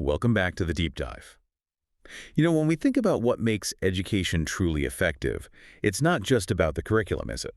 Welcome back to the deep dive. When we think about what makes education truly effective, it's not just about the curriculum, is it?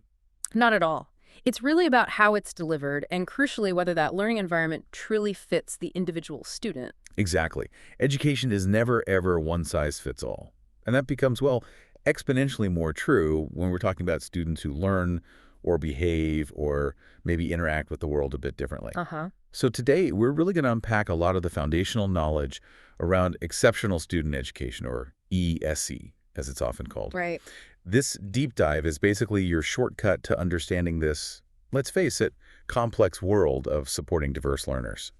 Not at all. It's really about how it's delivered and, crucially, whether that learning environment truly fits the individual student. Exactly. Education is never, ever one size fits all. And that becomes, well, exponentially more true when we're talking about students who learn or behave or maybe interact with the world a bit differently. Uh-huh. So today, we're really going to unpack a lot of the foundational knowledge around exceptional student education, or ESE, as it's often called. Right. This deep dive is basically your shortcut to understanding this, let's face it, complex world of supporting diverse learners.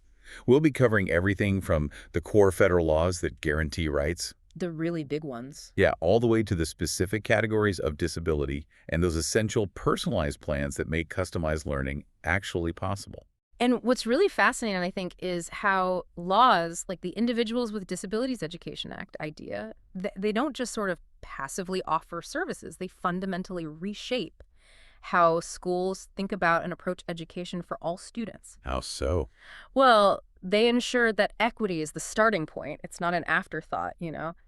We'll be covering everything from the core federal laws that guarantee rights, The really big ones. all the way to the specific categories of disability and those essential personalized plans that make customized learning actually possible. And what's really fascinating, I think, is how laws like the Individuals with Disabilities Education Act idea, they don't just sort of passively offer services. They fundamentally reshape how schools think about and approach education for all students. How so? Well, they ensure that equity is the starting point. It's not an afterthought.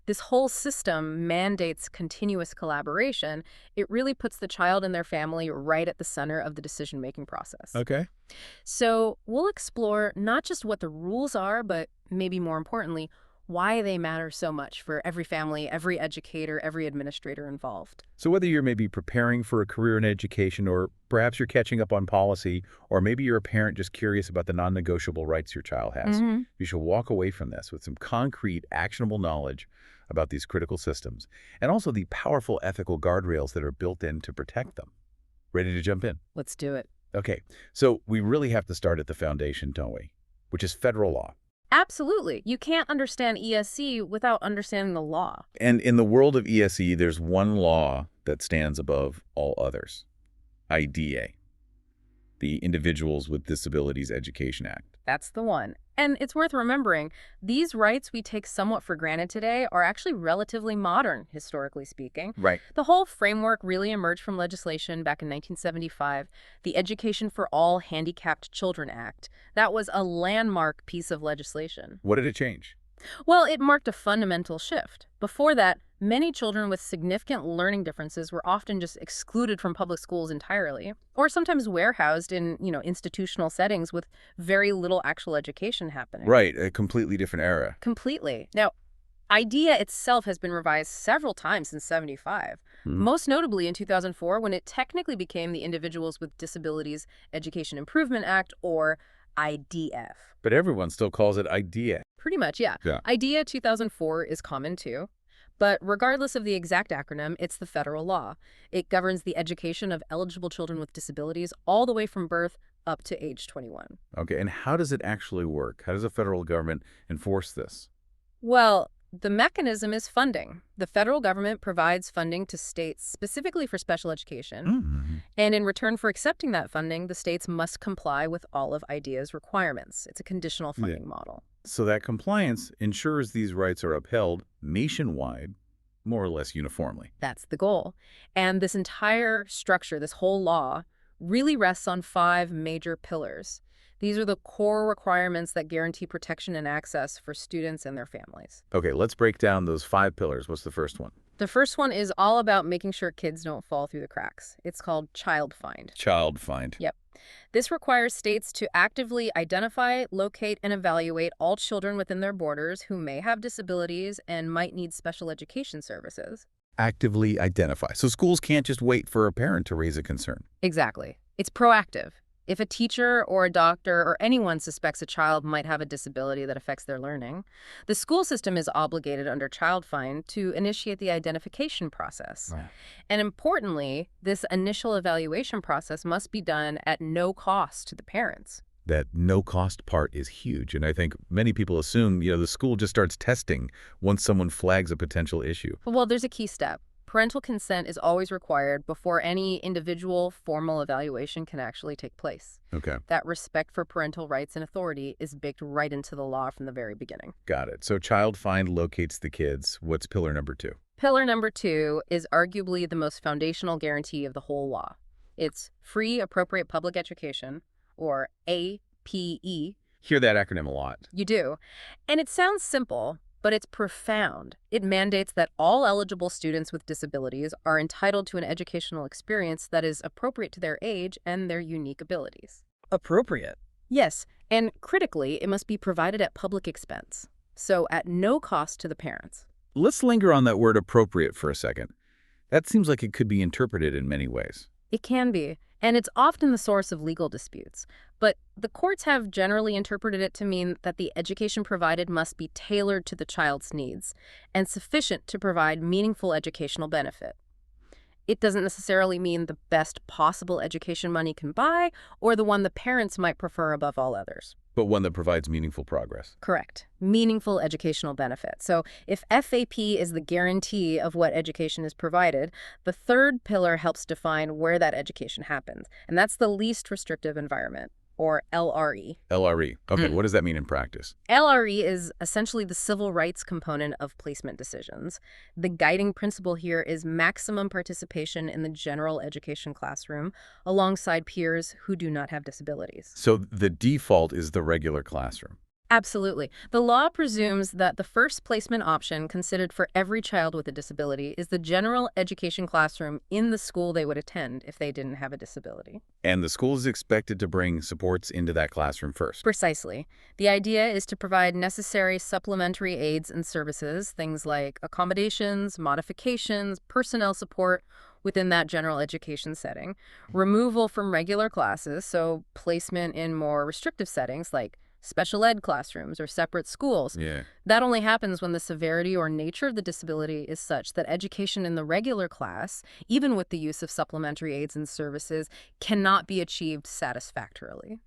This whole system mandates continuous collaboration. It really puts the child and their family right at the center of the decision-making process. Okay. So we'll explore not just what the rules are, but maybe more importantly, why they matter so much for every family, every educator, every administrator involved. So whether you're maybe preparing for a career in education, or perhaps you're catching up on policy, or maybe you're a parent just curious about the non-negotiable rights your child has, you should walk away from this with some concrete, actionable knowledge about these critical systems, and also the powerful ethical guardrails that are built in to protect them. Ready to jump in? Let's do it. Okay, so we really have to start at the foundation, don't we? Which is federal law. Absolutely. You can't understand ESC without understanding the law. And in the world of ESE, there's one law that stands above all others. IDEA, the Individuals with Disabilities Education Act. That's the one. And it's worth remembering, these rights we take somewhat for granted today are actually relatively modern, historically speaking. Right. The whole framework really emerged from legislation back in 1975, the Education for All Handicapped Children Act. That was a landmark piece of legislation. What did it change? Well, it marked a fundamental shift. Before that, many children with significant learning differences were often just excluded from public schools entirely, or sometimes warehoused in, institutional settings with very little actual education happening. Right, a completely different era. Completely. Now, IDEA itself has been revised several times since '75, most notably in 2004 when it technically became the Individuals with Disabilities Education Improvement Act, or IDF. But everyone still calls it IDEA. Pretty much, yeah. Yeah. IDEA 2004 is common too. But regardless of the exact acronym, it's the federal law. It governs the education of eligible children with disabilities all the way from birth up to age 21. Okay, and how does it actually work? How does the federal government enforce this? Well, the mechanism is funding. The federal government provides funding to states specifically for special education. And in return for accepting that funding, the states must comply with all of IDEA's requirements. It's a conditional funding model. So that compliance ensures these rights are upheld nationwide, more or less uniformly. That's the goal. And this entire structure, this whole law, really rests on 5 major pillars. These are the core requirements that guarantee protection and access for students and their families. Okay, let's break down those 5 pillars. What's the first one? The first one is all about making sure kids don't fall through the cracks. It's called child find. Child find. Yep. This requires states to actively identify, locate, and evaluate all children within their borders who may have disabilities and might need special education services. Actively identify. So schools can't just wait for a parent to raise a concern. Exactly. It's proactive. If a teacher or a doctor or anyone suspects a child might have a disability that affects their learning, the school system is obligated under Child Find to initiate the identification process. Right. And importantly, this initial evaluation process must be done at no cost to the parents. That no-cost part is huge, and I think many people assume, the school just starts testing once someone flags a potential issue. Well, there's a key step. Parental consent is always required before any individual formal evaluation can actually take place. Okay. That respect for parental rights and authority is baked right into the law from the very beginning. Got it. So Child Find locates the kids. What's pillar number 2? Pillar number 2 is arguably the most foundational guarantee of the whole law. It's free, appropriate public education, or APE, Hear that acronym a lot. You do. And it sounds simple, but it's profound. It mandates that all eligible students with disabilities are entitled to an educational experience that is appropriate to their age and their unique abilities. Appropriate. Yes, and critically, it must be provided at public expense, so at no cost to the parents. Let's linger on that word appropriate for a second. That seems like it could be interpreted in many ways. It can be, and it's often the source of legal disputes. But the courts have generally interpreted it to mean that the education provided must be tailored to the child's needs and sufficient to provide meaningful educational benefit. It doesn't necessarily mean the best possible education money can buy or the one the parents might prefer above all others. But one that provides meaningful progress. Correct. Meaningful educational benefit. So if FAP is the guarantee of what education is provided, the third pillar helps define where that education happens. And that's the least restrictive environment, or LRE. LRE. Okay, what does that mean in practice? LRE is essentially the civil rights component of placement decisions. The guiding principle here is maximum participation in the general education classroom alongside peers who do not have disabilities. So the default is the regular classroom. Absolutely. The law presumes that the first placement option considered for every child with a disability is the general education classroom in the school they would attend if they didn't have a disability. And the school is expected to bring supports into that classroom first. Precisely. The idea is to provide necessary supplementary aids and services, things like accommodations, modifications, personnel support within that general education setting, removal from regular classes, so placement in more restrictive settings like special ed classrooms or separate schools. Yeah. That only happens when the severity or nature of the disability is such that education in the regular class, even with the use of supplementary aids and services, cannot be achieved satisfactorily.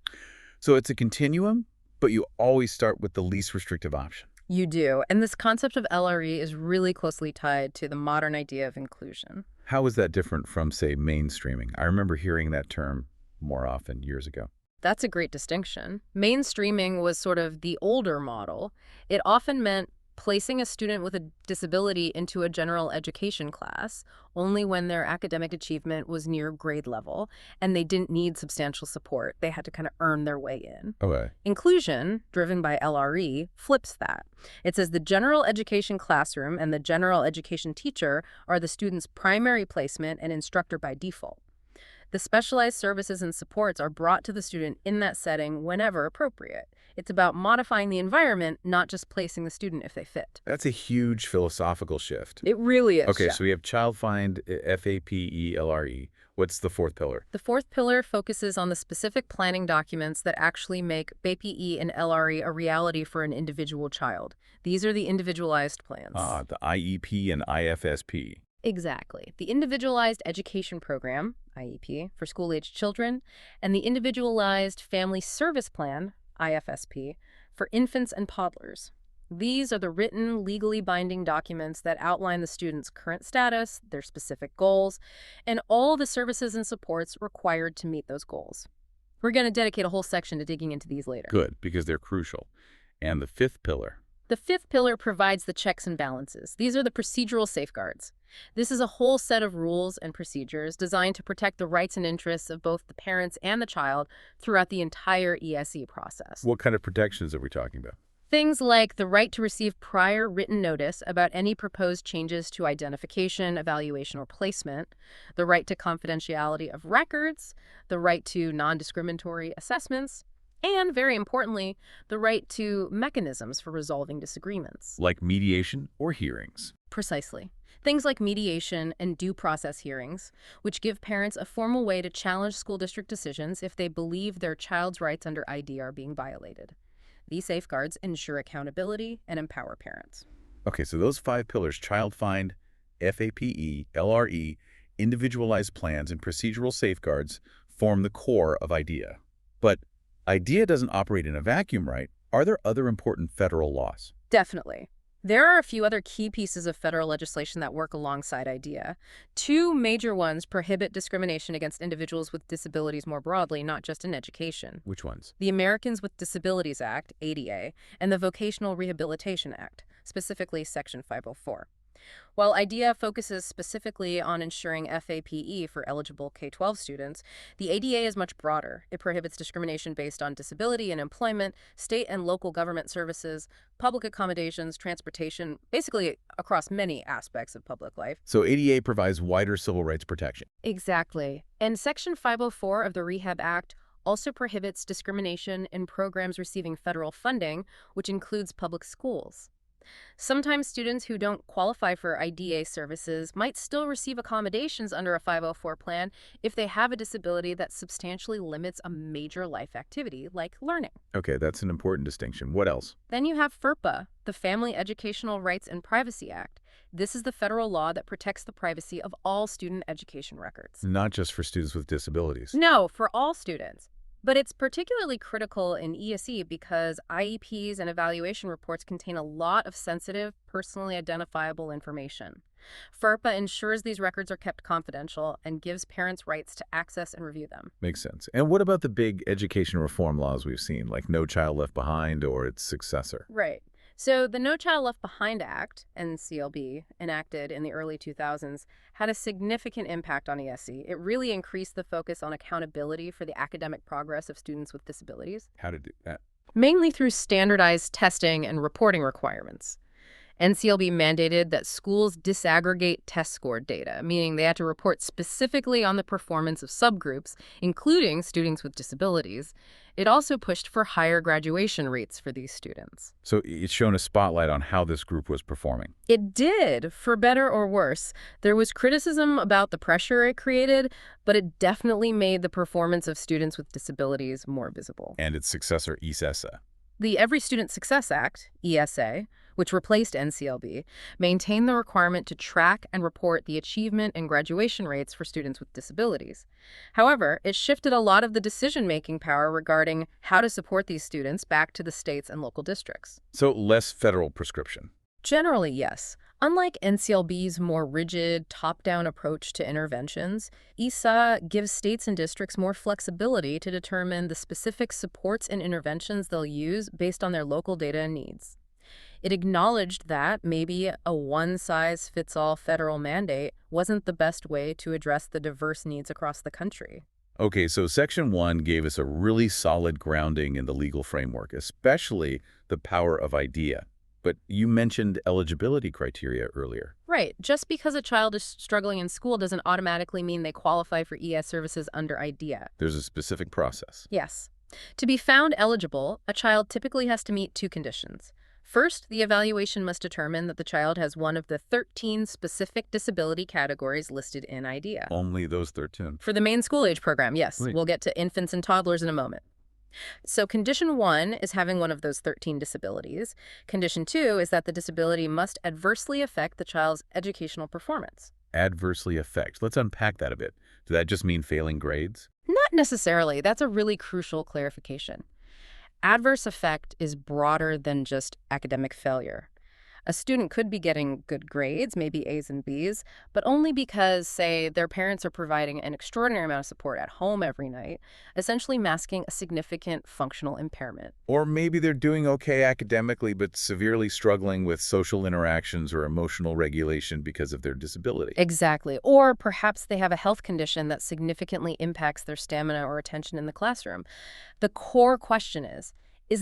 So it's a continuum, but you always start with the least restrictive option. You do. And this concept of LRE is really closely tied to the modern idea of inclusion. How is that different from, say, mainstreaming? I remember hearing that term more often years ago. That's a great distinction. Mainstreaming was sort of the older model. It often meant placing a student with a disability into a general education class only when their academic achievement was near grade level and they didn't need substantial support. They had to kind of earn their way in. Okay. Inclusion, driven by LRE, flips that. It says the general education classroom and the general education teacher are the student's primary placement and instructor by default. The specialized services and supports are brought to the student in that setting whenever appropriate. It's about modifying the environment, not just placing the student if they fit. That's a huge philosophical shift. It really is. Okay, yeah. so we have child find, FAPE, LRE. What's the fourth pillar? The fourth pillar focuses on the specific planning documents that actually make BAPE and LRE a reality for an individual child. These are the individualized plans. The IEP and IFSP. Exactly. The Individualized Education Program, IEP, for school-aged children, and the Individualized Family Service Plan, IFSP, for infants and toddlers. These are the written, legally binding documents that outline the student's current status, their specific goals, and all the services and supports required to meet those goals. We're going to dedicate a whole section to digging into these later. Good, because they're crucial. And the fifth pillar. The fifth pillar provides the checks and balances. These are the procedural safeguards. This is a whole set of rules and procedures designed to protect the rights and interests of both the parents and the child throughout the entire ESE process. What kind of protections are we talking about? Things like the right to receive prior written notice about any proposed changes to identification, evaluation, or placement, the right to confidentiality of records, the right to non-discriminatory assessments, and, very importantly, the right to mechanisms for resolving disagreements. Like mediation or hearings. Precisely. Things like mediation and due process hearings, which give parents a formal way to challenge school district decisions if they believe their child's rights under ID are being violated. These safeguards ensure accountability and empower parents. Okay, so those five pillars, child find, FAPE, LRE, individualized plans, and procedural safeguards, form the core of IDEA. But IDEA doesn't operate in a vacuum, right? Are there other important federal laws? Definitely. There are a few other key pieces of federal legislation that work alongside IDEA. Two major ones prohibit discrimination against individuals with disabilities more broadly, not just in education. Which ones? The Americans with Disabilities Act, ADA, and the Vocational Rehabilitation Act, specifically Section 504. While IDEA focuses specifically on ensuring FAPE for eligible K-12 students, the ADA is much broader. It prohibits discrimination based on disability and employment, state and local government services, public accommodations, transportation, basically across many aspects of public life. So ADA provides wider civil rights protection. Exactly. And Section 504 of the Rehab Act also prohibits discrimination in programs receiving federal funding, which includes public schools. Sometimes students who don't qualify for IDA services might still receive accommodations under a 504 plan if they have a disability that substantially limits a major life activity, like learning. Okay, that's an important distinction. What else? Then you have FERPA, the Family Educational Rights and Privacy Act. This is the federal law that protects the privacy of all student education records. Not just for students with disabilities. No, for all students. But it's particularly critical in ESE because IEPs and evaluation reports contain a lot of sensitive, personally identifiable information. FERPA ensures these records are kept confidential and gives parents rights to access and review them. Makes sense. And what about the big education reform laws we've seen, like No Child Left Behind or its successor? Right. So the No Child Left Behind Act, NCLB, enacted in the early 2000s, had a significant impact on ESE. It really increased the focus on accountability for the academic progress of students with disabilities, How to do that? mainly through standardized testing and reporting requirements. NCLB mandated that schools disaggregate test score data, meaning they had to report specifically on the performance of subgroups, including students with disabilities. It also pushed for higher graduation rates for these students. So it's shown a spotlight on how this group was performing. It did, for better or worse. There was criticism about the pressure it created, but it definitely made the performance of students with disabilities more visible. And its successor, ESSA. The Every Student Success Act, ESA, which replaced NCLB, maintained the requirement to track and report the achievement and graduation rates for students with disabilities. However, it shifted a lot of the decision-making power regarding how to support these students back to the states and local districts. So less federal prescription. Generally, yes. Unlike NCLB's more rigid, top-down approach to interventions, ESA gives states and districts more flexibility to determine the specific supports and interventions they'll use based on their local data and needs. It acknowledged that maybe a one-size-fits-all federal mandate wasn't the best way to address the diverse needs across the country. Okay, so Section 1 gave us a really solid grounding in the legal framework, especially the power of IDEA. But you mentioned eligibility criteria earlier. Right. Just because a child is struggling in school doesn't automatically mean they qualify for ES services under IDEA. There's a specific process. Yes. To be found eligible, a child typically has to meet two conditions. First, the evaluation must determine that the child has one of the 13 specific disability categories listed in IDEA. Only those 13. For the main school age program, yes. Right. We'll get to infants and toddlers in a moment. So condition 1 is having one of those 13 disabilities. Condition 2 is that the disability must adversely affect the child's educational performance. Adversely affect. Let's unpack that a bit. Does that just mean failing grades? Not necessarily. That's a really crucial clarification. Adverse effect is broader than just academic failure. A student could be getting good grades, maybe A's and B's, but only because, say, their parents are providing an extraordinary amount of support at home every night, essentially masking a significant functional impairment. Or maybe they're doing okay academically but severely struggling with social interactions or emotional regulation because of their disability. Exactly. Or perhaps they have a health condition that significantly impacts their stamina or attention in the classroom. The core question is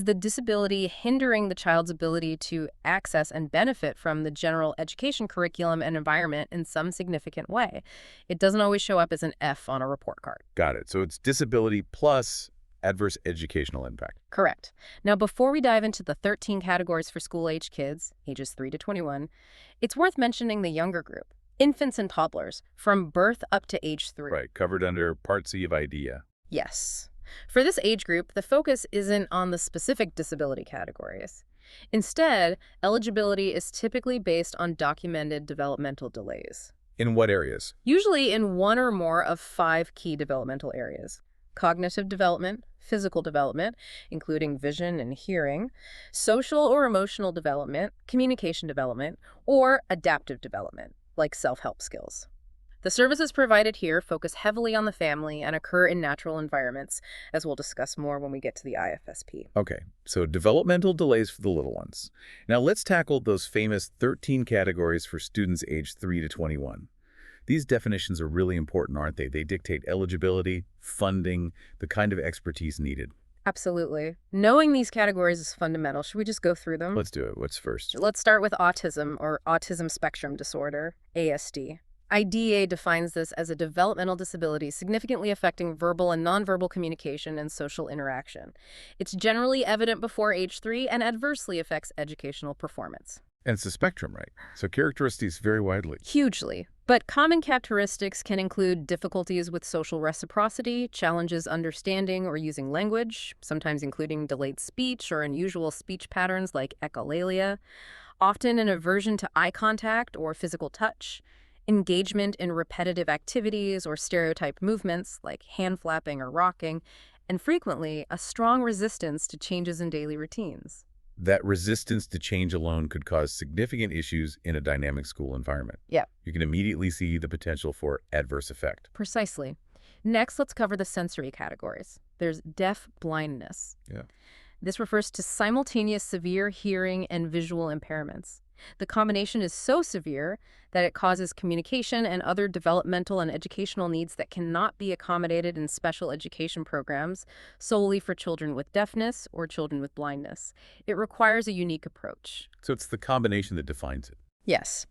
the disability hindering the child's ability to access and benefit from the general education curriculum and environment in some significant way? It doesn't always show up as an F on a report card. Got it. So it's disability plus adverse educational impact. Correct. Now, before we dive into the 13 categories for school-age kids, ages 3 to 21, it's worth mentioning the younger group, infants and toddlers, from birth up to age 3. Right, covered under Part C of IDEA. Yes. For this age group, the focus isn't on the specific disability categories. Instead, eligibility is typically based on documented developmental delays. In what areas? Usually in one or more of 5 key developmental areas: cognitive development, physical development, including vision and hearing, social or emotional development, communication development, or adaptive development, like self-help skills. The services provided here focus heavily on the family and occur in natural environments, as we'll discuss more when we get to the IFSP. Okay, so developmental delays for the little ones. Now let's tackle those famous 13 categories for students aged 3 to 21. These definitions are really important, aren't they? They dictate eligibility, funding, the kind of expertise needed. Absolutely. Knowing these categories is fundamental. Should we just go through them? Let's do it. What's first? Let's start with autism, or autism spectrum disorder, ASD. IDEA defines this as a developmental disability significantly affecting verbal and nonverbal communication and social interaction. It's generally evident before age 3 and adversely affects educational performance. And it's a spectrum, right? So characteristics vary widely. Hugely. But common characteristics can include difficulties with social reciprocity, challenges understanding or using language, sometimes including delayed speech or unusual speech patterns like echolalia, often an aversion to eye contact or physical touch, engagement in repetitive activities or stereotyped movements like hand flapping or rocking, and frequently a strong resistance to changes in daily routines. That resistance to change alone could cause significant issues in a dynamic school environment. Yeah, You can immediately see the potential for adverse effect. precisely. Next, let's cover the sensory categories. There's deaf blindness. Yeah. This refers to simultaneous severe hearing and visual impairments. The combination is so severe that it causes communication and other developmental and educational needs that cannot be accommodated in special education programs solely for children with deafness or children with blindness. It requires a unique approach. So it's the combination that defines it. Yes.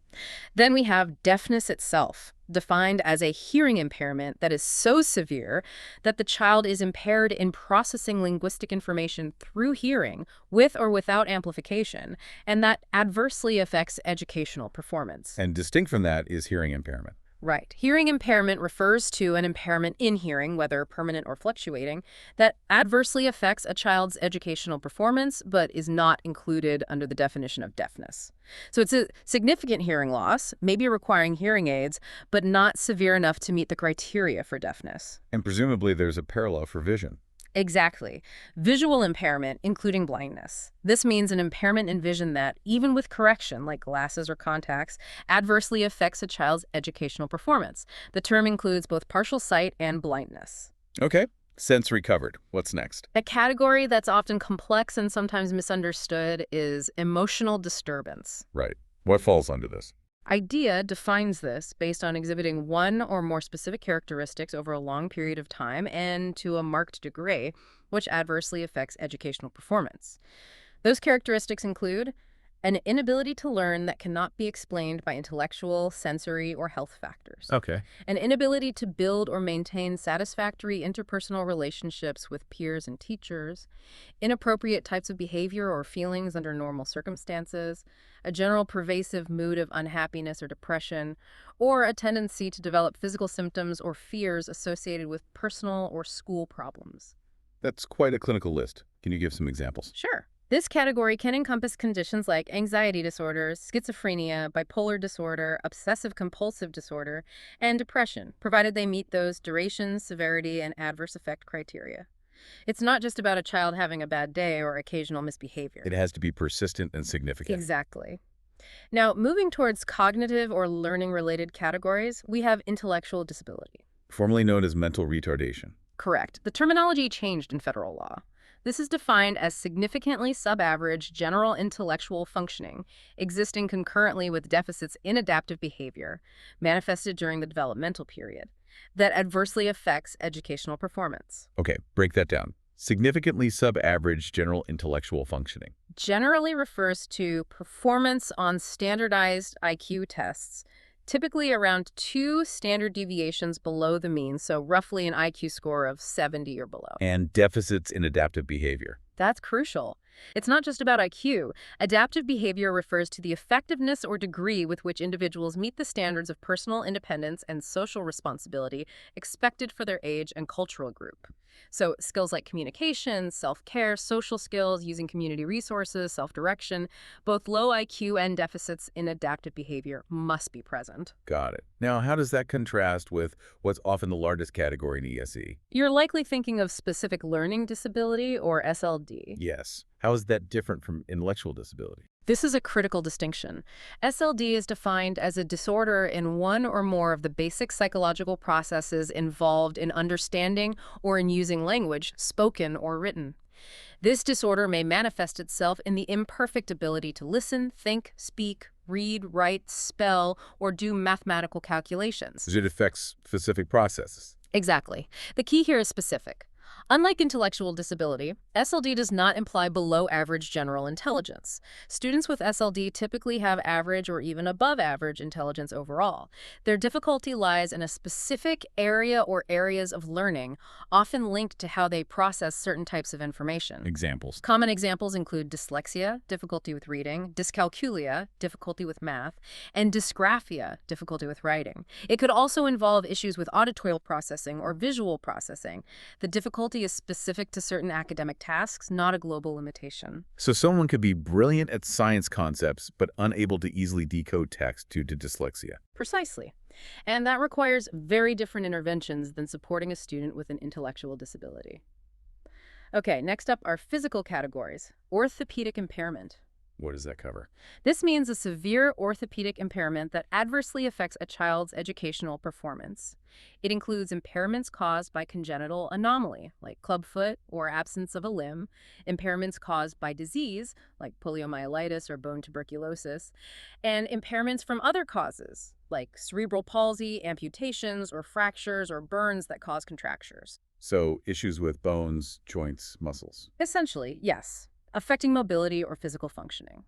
Then we have deafness itself, defined as a hearing impairment that is so severe that the child is impaired in processing linguistic information through hearing, with or without amplification, and that adversely affects educational performance. And distinct from that is hearing impairment. Right. Hearing impairment refers to an impairment in hearing, whether permanent or fluctuating, that adversely affects a child's educational performance but is not included under the definition of deafness. So it's a significant hearing loss, maybe requiring hearing aids, but not severe enough to meet the criteria for deafness. And presumably there's a parallel for vision. Exactly. Visual impairment, including blindness. This means an impairment in vision that, even with correction, like glasses or contacts, adversely affects a child's educational performance. The term includes both partial sight and blindness. Okay, sensory covered. What's next? A category that's often complex and sometimes misunderstood is emotional disturbance. Right. What falls under this? IDEA defines this based on exhibiting one or more specific characteristics over a long period of time and to a marked degree, which adversely affects educational performance. Those characteristics include an inability to learn that cannot be explained by intellectual, sensory, or health factors. Okay. An inability to build or maintain satisfactory interpersonal relationships with peers and teachers, inappropriate types of behavior or feelings under normal circumstances, a general pervasive mood of unhappiness or depression, or a tendency to develop physical symptoms or fears associated with personal or school problems. That's quite a clinical list. Can you give some examples? Sure. This category can encompass conditions like anxiety disorders, schizophrenia, bipolar disorder, obsessive-compulsive disorder, and depression, provided they meet those duration, severity, and adverse effect criteria. It's not just about a child having a bad day or occasional misbehavior. It has to be persistent and significant. Exactly. Now, moving towards cognitive or learning-related categories, we have intellectual disability. Formerly known as mental retardation. Correct. The terminology changed in federal law. This is defined as significantly sub-average general intellectual functioning, existing concurrently with deficits in adaptive behavior, manifested during the developmental period, that adversely affects educational performance. Okay, break that down. Significantly sub-average general intellectual functioning. Generally refers to performance on standardized IQ tests, typically around 2 standard deviations below the mean, so roughly an IQ score of 70 or below. And deficits in adaptive behavior. That's crucial. It's not just about IQ. Adaptive behavior refers to the effectiveness or degree with which individuals meet the standards of personal independence and social responsibility expected for their age and cultural group. So skills like communication, self-care, social skills, using community resources, self-direction, both low IQ and deficits in adaptive behavior must be present. Got it. Now, how does that contrast with what's often the largest category in ESE? You're likely thinking of specific learning disability, or SLD. Yes. How is that different from intellectual disability? This is a critical distinction. SLD is defined as a disorder in one or more of the basic psychological processes involved in understanding or in using language, spoken or written. This disorder may manifest itself in the imperfect ability to listen, think, speak, read, write, spell, or do mathematical calculations. It affects specific processes. Exactly. The key here is specific. Unlike intellectual disability, SLD does not imply below-average general intelligence. Students with SLD typically have average or even above-average intelligence overall. Their difficulty lies in a specific area or areas of learning, often linked to how they process certain types of information. Examples. Common examples include dyslexia, difficulty with reading, dyscalculia, difficulty with math, and dysgraphia, difficulty with writing. It could also involve issues with auditory processing or visual processing. The difficulty is specific to certain academic tasks, not a global limitation. So someone could be brilliant at science concepts, but unable to easily decode text due to dyslexia. Precisely. And that requires very different interventions than supporting a student with an intellectual disability. Okay, next up are physical categories. Orthopedic impairment. What does that cover? This means a severe orthopedic impairment that adversely affects a child's educational performance. It includes impairments caused by congenital anomaly, like clubfoot or absence of a limb, impairments caused by disease, like poliomyelitis or bone tuberculosis, and impairments from other causes, like cerebral palsy, amputations, or fractures or burns that cause contractures. So issues with bones, joints, muscles. Essentially, yes, affecting mobility or physical functioning.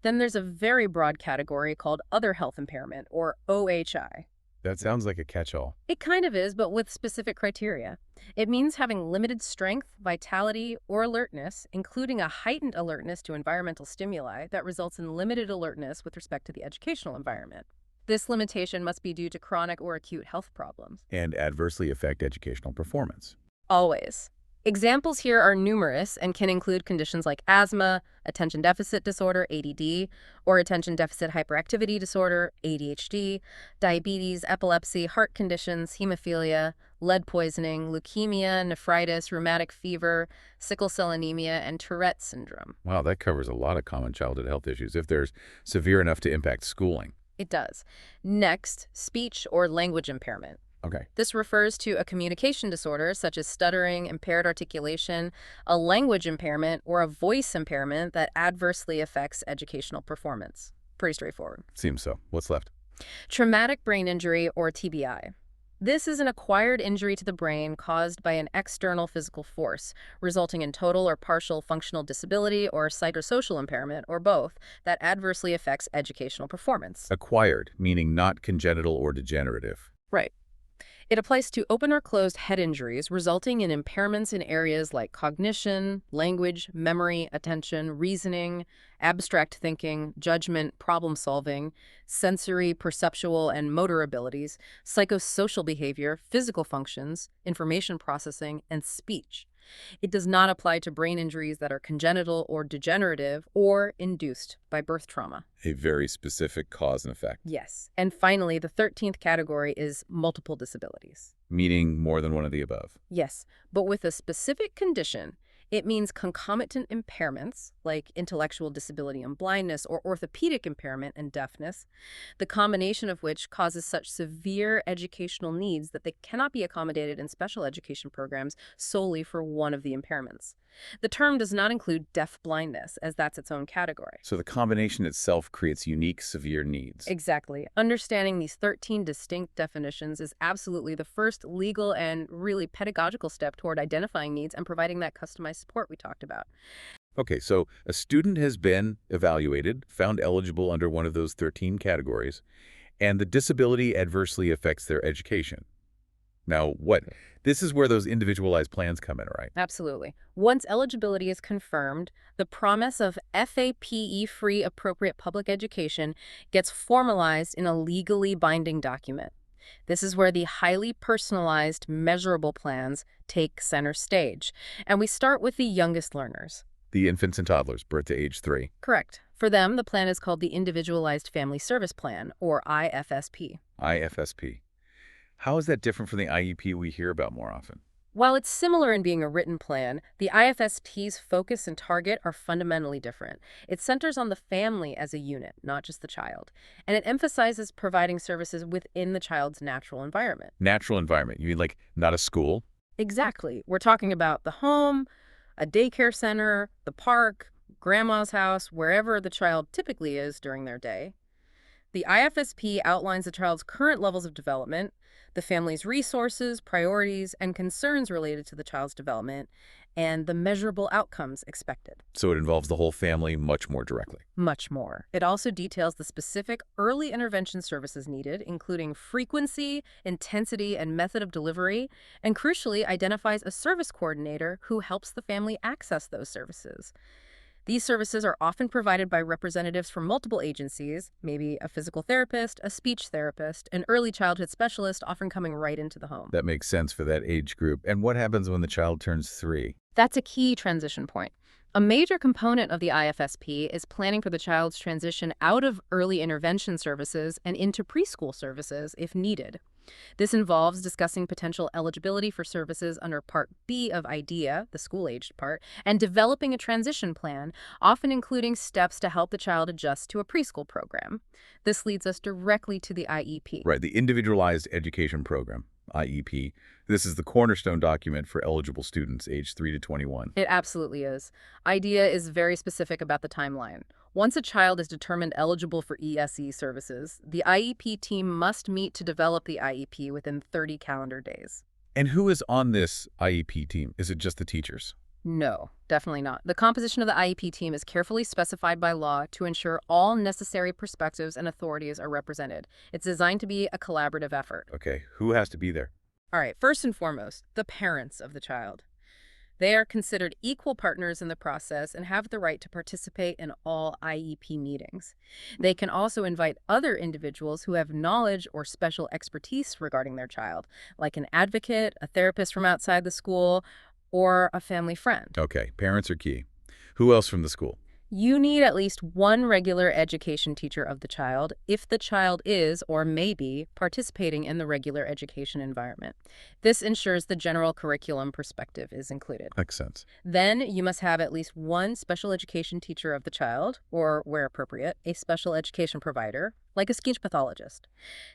Then there's a very broad category called other health impairment, or OHI. That sounds like a catch-all. It kind of is, but with specific criteria. It means having limited strength, vitality, or alertness, including a heightened alertness to environmental stimuli that results in limited alertness with respect to the educational environment. This limitation must be due to chronic or acute health problems. And adversely affect educational performance. Always. Examples here are numerous and can include conditions like asthma, attention deficit disorder, ADD, or attention deficit hyperactivity disorder, ADHD, diabetes, epilepsy, heart conditions, hemophilia, lead poisoning, leukemia, nephritis, rheumatic fever, sickle cell anemia, and Tourette syndrome. Wow, that covers a lot of common childhood health issues if there's severe enough to impact schooling. It does. Next, speech or language impairment. Okay. This refers to a communication disorder such as stuttering, impaired articulation, a language impairment, or a voice impairment that adversely affects educational performance. Pretty straightforward. Seems so. What's left? Traumatic brain injury, or TBI. This is an acquired injury to the brain caused by an external physical force, resulting in total or partial functional disability or psychosocial impairment, or both, that adversely affects educational performance. Acquired, meaning not congenital or degenerative. Right. It applies to open or closed head injuries, resulting in impairments in areas like cognition, language, memory, attention, reasoning, abstract thinking, judgment, problem solving, sensory, perceptual, and motor abilities, psychosocial behavior, physical functions, information processing, and speech. It does not apply to brain injuries that are congenital or degenerative or induced by birth trauma. A very specific cause and effect. Yes. And finally, the 13th category is multiple disabilities. Meaning more than one of the above. Yes, but with a specific condition. It means concomitant impairments, like intellectual disability and blindness, or orthopedic impairment and deafness, the combination of which causes such severe educational needs that they cannot be accommodated in special education programs solely for one of the impairments. The term does not include deaf blindness, as that's its own category. So the combination itself creates unique, severe needs. Exactly. Understanding these 13 distinct definitions is absolutely the first legal and really pedagogical step toward identifying needs and providing that customized support we talked about. Okay, so a student has been evaluated, found eligible under one of those 13 categories, and the disability adversely affects their education. Now, this is where those individualized plans come in, right? Absolutely. Once eligibility is confirmed, the promise of FAPE-free appropriate public education gets formalized in a legally binding document. This is where the highly personalized, measurable plans take center stage. And we start with the youngest learners. The infants and toddlers, birth to age 3. Correct. For them, the plan is called the Individualized Family Service Plan, or IFSP. IFSP. How is that different from the IEP we hear about more often? While it's similar in being a written plan, the IFSP's focus and target are fundamentally different. It centers on the family as a unit, not just the child, and it emphasizes providing services within the child's natural environment. Natural environment. You mean like not a school? Exactly. We're talking about the home, a daycare center, the park, grandma's house, wherever the child typically is during their day. The IFSP outlines the child's current levels of development, the family's resources, priorities, and concerns related to the child's development, and the measurable outcomes expected. So it involves the whole family much more directly. Much more. It also details the specific early intervention services needed, including frequency, intensity, and method of delivery, and crucially identifies a service coordinator who helps the family access those services. These services are often provided by representatives from multiple agencies, maybe a physical therapist, a speech therapist, an early childhood specialist, often coming right into the home. That makes sense for that age group. And what happens when the child turns 3? That's a key transition point. A major component of the IFSP is planning for the child's transition out of early intervention services and into preschool services if needed. This involves discussing potential eligibility for services under Part B of IDEA, the school-aged part, and developing a transition plan, often including steps to help the child adjust to a preschool program. This leads us directly to the IEP. Right, the Individualized Education Program, IEP. This is the cornerstone document for eligible students aged 3 to 21. It absolutely is. IDEA is very specific about the timeline. Once a child is determined eligible for ESE services, the IEP team must meet to develop the IEP within 30 calendar days. And who is on this IEP team? Is it just the teachers? No, definitely not. The composition of the IEP team is carefully specified by law to ensure all necessary perspectives and authorities are represented. It's designed to be a collaborative effort. Okay, who has to be there? All right, first and foremost, the parents of the child. They are considered equal partners in the process and have the right to participate in all IEP meetings. They can also invite other individuals who have knowledge or special expertise regarding their child, like an advocate, a therapist from outside the school, or a family friend. Okay, parents are key. Who else from the school? You need at least one regular education teacher of the child if the child is or may be participating in the regular education environment. This ensures the general curriculum perspective is included. Makes sense. Then you must have at least one special education teacher of the child, or where appropriate, a special education provider, like a speech pathologist.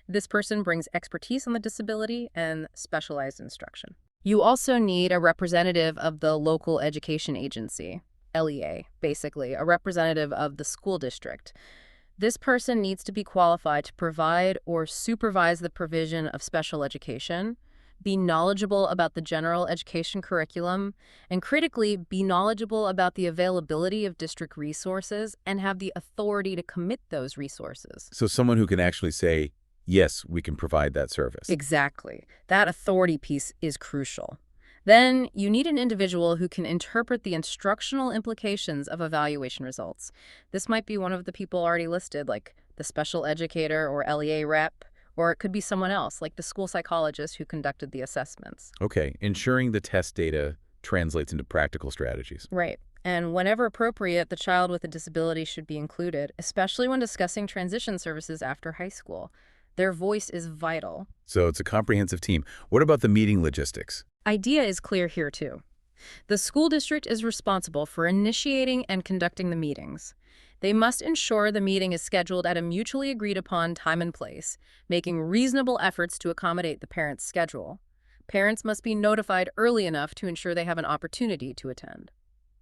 This person brings expertise on the disability and specialized instruction. You also need a representative of the local education agency. LEA, basically, a representative of the school district. This person needs to be qualified to provide or supervise the provision of special education, be knowledgeable about the general education curriculum, and critically, be knowledgeable about the availability of district resources and have the authority to commit those resources. So someone who can actually say, yes, we can provide that service. Exactly. That authority piece is crucial. Then you need an individual who can interpret the instructional implications of evaluation results. This might be one of the people already listed, like the special educator or LEA rep, or it could be someone else, like the school psychologist who conducted the assessments. Okay, ensuring the test data translates into practical strategies. Right. And whenever appropriate, the child with a disability should be included, especially when discussing transition services after high school. Their voice is vital. So it's a comprehensive team. What about the meeting logistics? IDEA is clear here, too. The school district is responsible for initiating and conducting the meetings. They must ensure the meeting is scheduled at a mutually agreed upon time and place, making reasonable efforts to accommodate the parent's schedule. Parents must be notified early enough to ensure they have an opportunity to attend.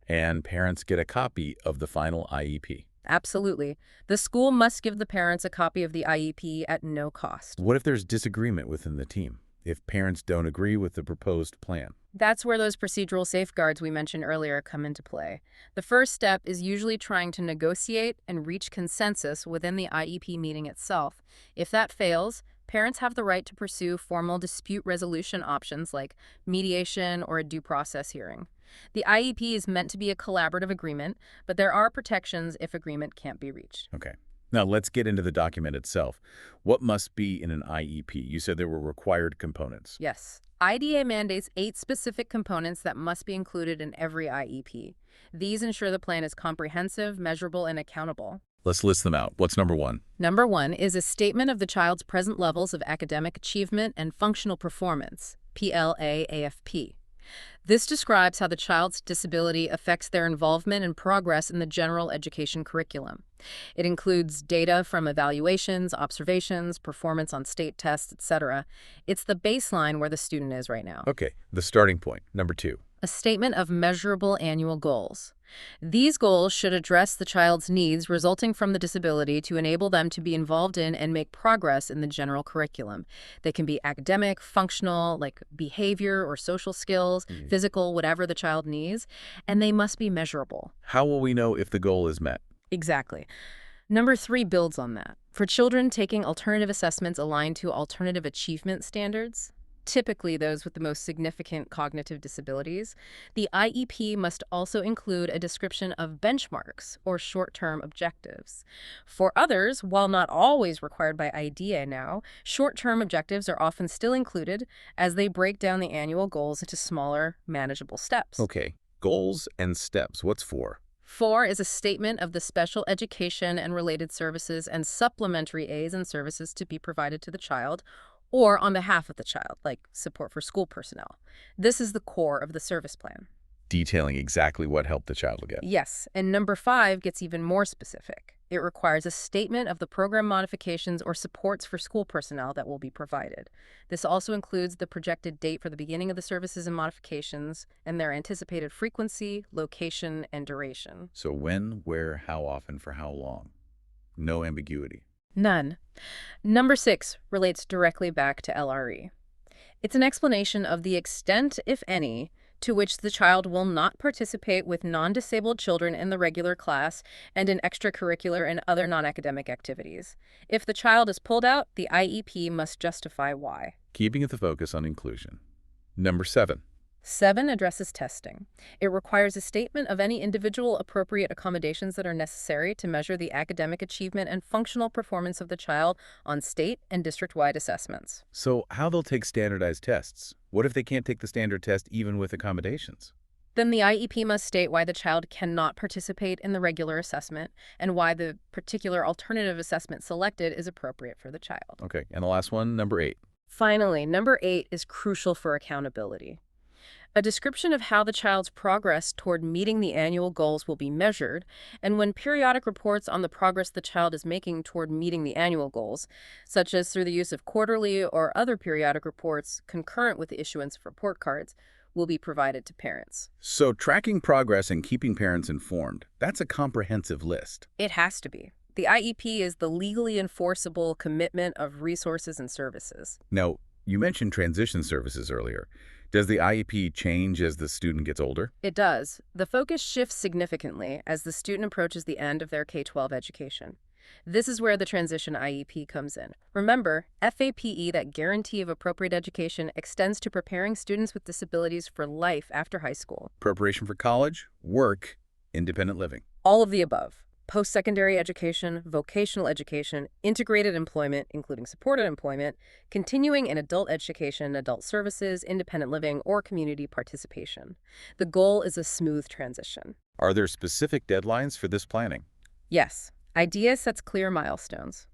And parents get a copy of the final IEP. Absolutely. The school must give the parents a copy of the IEP at no cost. What if there's disagreement within the team? If parents don't agree with the proposed plan? That's where those procedural safeguards we mentioned earlier come into play. The first step is usually trying to negotiate and reach consensus within the IEP meeting itself. If that fails, parents have the right to pursue formal dispute resolution options like mediation or a due process hearing. The IEP is meant to be a collaborative agreement, but there are protections if agreement can't be reached. Okay. Now, let's get into the document itself. What must be in an IEP? You said there were required components. Yes. IDEA mandates 8 specific components that must be included in every IEP. These ensure the plan is comprehensive, measurable, and accountable. Let's list them out. What's number 1? Number 1 is a statement of the child's present levels of academic achievement and functional performance, PLA-AFP. This describes how the child's disability affects their involvement and progress in the general education curriculum. It includes data from evaluations, observations, performance on state tests, etc. It's the baseline where the student is right now. Okay, the starting point, number 2. A statement of measurable annual goals. These goals should address the child's needs resulting from the disability to enable them to be involved in and make progress in the general curriculum. They can be academic, functional, like behavior or social skills, physical, whatever the child needs, and they must be measurable. How will we know if the goal is met? Exactly. Number 3 builds on that. For children taking alternative assessments aligned to alternative achievement standards, typically those with the most significant cognitive disabilities, the IEP must also include a description of benchmarks or short-term objectives. For others, while not always required by IDEA now, short-term objectives are often still included as they break down the annual goals into smaller, manageable steps. Okay, goals and steps. What's 4? 4 is a statement of the special education and related services and supplementary aids and services to be provided to the child or on behalf of the child, like support for school personnel. This is the core of the service plan. Detailing exactly what help the child will get. Yes, and number 5 gets even more specific. It requires a statement of the program modifications or supports for school personnel that will be provided. This also includes the projected date for the beginning of the services and modifications and their anticipated frequency, location, and duration. So when, where, how often, for how long? No ambiguity. None. Number 6 relates directly back to LRE. It's an explanation of the extent, if any, to which the child will not participate with non-disabled children in the regular class and in extracurricular and other non-academic activities. If the child is pulled out, the IEP must justify why. Keeping the focus on inclusion. Number 7. 7 addresses testing. It requires a statement of any individual appropriate accommodations that are necessary to measure the academic achievement and functional performance of the child on state and district-wide assessments. So how they'll take standardized tests? What if they can't take the standard test even with accommodations? Then the IEP must state why the child cannot participate in the regular assessment and why the particular alternative assessment selected is appropriate for the child. Okay, and the last one, number 8. Finally, number 8 is crucial for accountability. A description of how the child's progress toward meeting the annual goals will be measured, and when periodic reports on the progress the child is making toward meeting the annual goals, such as through the use of quarterly or other periodic reports concurrent with the issuance of report cards, will be provided to parents. So tracking progress and keeping parents informed, that's a comprehensive list. It has to be. The IEP is the legally enforceable commitment of resources and services. Now, you mentioned transition services earlier. Does the IEP change as the student gets older? It does. The focus shifts significantly as the student approaches the end of their K-12 education. This is where the transition IEP comes in. Remember, FAPE, that guarantee of appropriate education, extends to preparing students with disabilities for life after high school. Preparation for college, work, independent living. All of the above. Post-secondary education, vocational education, integrated employment, including supported employment, continuing in adult education, adult services, independent living, or community participation. The goal is a smooth transition. Are there specific deadlines for this planning? Yes, IDEA sets clear milestones.